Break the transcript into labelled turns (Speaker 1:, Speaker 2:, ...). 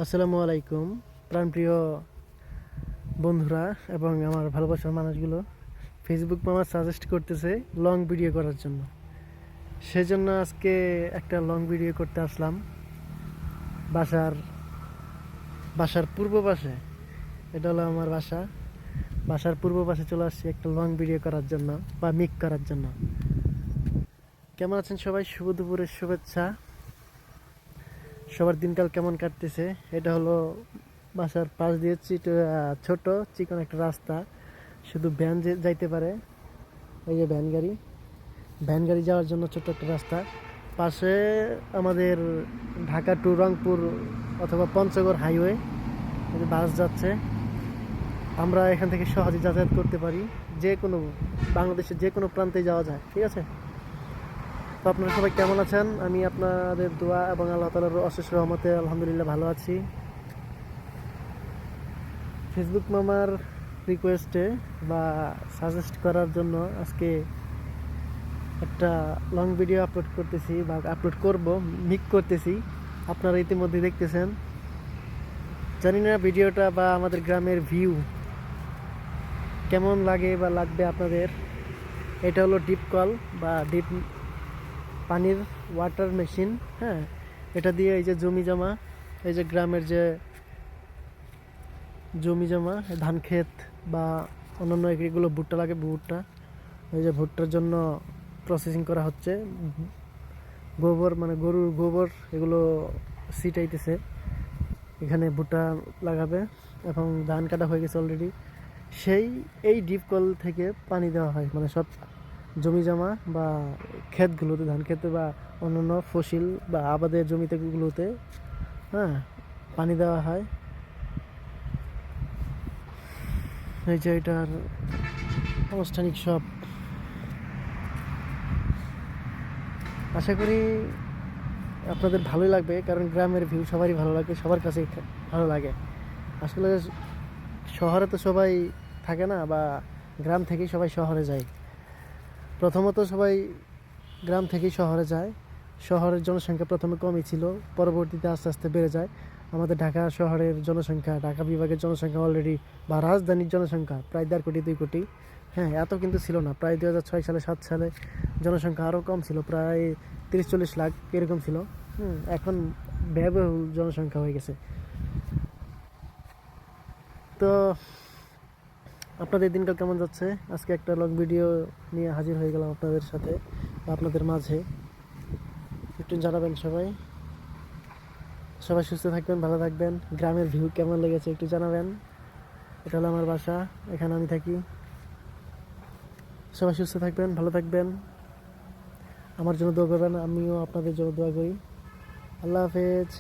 Speaker 1: আসসালামু আলাইকুম প্রাণপ্রিয় বন্ধুরা এবং আমার ভালোবাসার মানুষগুলো। ফেসবুক মামা সাজেস্ট করতেছে লং ভিডিও করার জন্য, সেজন্য আজকে একটা লং ভিডিও করতে আসলাম। বাসার বাসার পূর্ব পাশে, এটা হলো আমার বাসার পূর্ব পাশে চলে আসছি একটা লং ভিডিও করার জন্য বা মিক করার জন্য। কেমন আছেন সবাই? শুভ দুপুরের শুভেচ্ছা। সবার দিনকাল কেমন কাটতেছে? এটা হলো বাসার পাশ দিয়ে ছোট চিকন একটা রাস্তা, শুধু ভ্যান যাইতে পারে। এই যে ভ্যান গাড়ি যাওয়ার জন্য ছোট্ট একটা রাস্তা। পাশে আমাদের ঢাকা টু রংপুর অথবা পঞ্চগড় হাইওয়ে, বাস যাচ্ছে। আমরা এখান থেকে সহজে যাতায়াত করতে পারি, যে কোনো বাংলাদেশের যে কোনো প্রান্তে যাওয়া যায়। ঠিক আছে, তো আপনারা সবাই কেমন আছেন? আমি আপনাদের দোয়া এবং আল্লাহ তাআলার অশেষ রহমতে আলহামদুলিল্লাহ ভালো আছি। ফেসবুক মামার রিকোয়েস্টে বা সাজেস্ট করার জন্য আজকে একটা লং ভিডিও আপলোড করতেছি বা আপলোড করব, মিক করতেছি। আপনারা ইতিমধ্যে দেখতেছেন। জানি না ভিডিওটা বা আমাদের গ্রামের ভিউ কেমন লাগে বা লাগবে আপনাদের। এটা হলো ডিপ কল বা ডিপ পানির ওয়াটার মেশিন। হ্যাঁ, এটা দিয়ে এই যে এই যে গ্রামের যে জমি জমা ধান ক্ষেত বা অন্যান্য এগুলো ভুট্টা লাগে, এই যে ভুট্টার জন্য প্রসেসিং করা হচ্ছে। গোবর মানে গরুর গোবর এগুলো ছিটাইতেছে, এখানে ভুট্টা লাগাবে এবং ধান কাটা হয়ে গেছে অলরেডি। এই ডিপ কল থেকে পানি দেওয়া হয়, মানে সব জমি জমা বা ক্ষেতগুলোতে, ধান ক্ষেতে বা অন্যান্য ফসল বা আবাদের জমিতে গুলোতে, হ্যাঁ, পানি দেওয়া হয়। এই যে এটার আনুষ্ঠানিক সব। আশা করি আপনাদের ভালোই লাগবে, কারণ গ্রামের ভিউ সবারই ভালো লাগে, সবার কাছেই ভালো লাগে। আসলে শহরে তো সবাই থাকে না, বা গ্রাম থেকেই সবাই শহরে যায়। প্রথমত সবাই গ্রাম থেকেই শহরে যায়। শহরের জনসংখ্যা প্রথমে কমই ছিল, পরবর্তীতে আস্তে আস্তে বেড়ে যায়। আমাদের ঢাকা শহরের জনসংখ্যা, ঢাকা বিভাগের জনসংখ্যা অলরেডি, বা রাজধানীর জনসংখ্যা প্রায় 1.5 কোটি 2 কোটি। হ্যাঁ, এত কিন্তু ছিল না। প্রায় 2006 সালে 7 সালে জনসংখ্যা আরও কম ছিল, প্রায় 30-40 লাখ এরকম ছিল। এখন ব্যয়বহুল জনসংখ্যা হয়ে গেছে। তো আপনাদের দিনকাল কেমন যাচ্ছে? আজকে একটা লং ভিডিও নিয়ে হাজির হয়ে গেলাম আপনাদের সাথে বা আপনাদের মাঝে। একটু জানাবেন সবাই। সবাই সুস্থ থাকবেন, ভালো থাকবেন। গ্রামের ভিউ কেমন লেগেছে একটু জানাবেন। এটা হলো আমার বাসা, এখানে আমি থাকি। সবাই সুস্থ থাকবেন, ভালো থাকবেন। আমার জন্য দোয়া করবেন, আমিও আপনাদের জন্য দোয়া করি। আল্লাহ হাফেজ।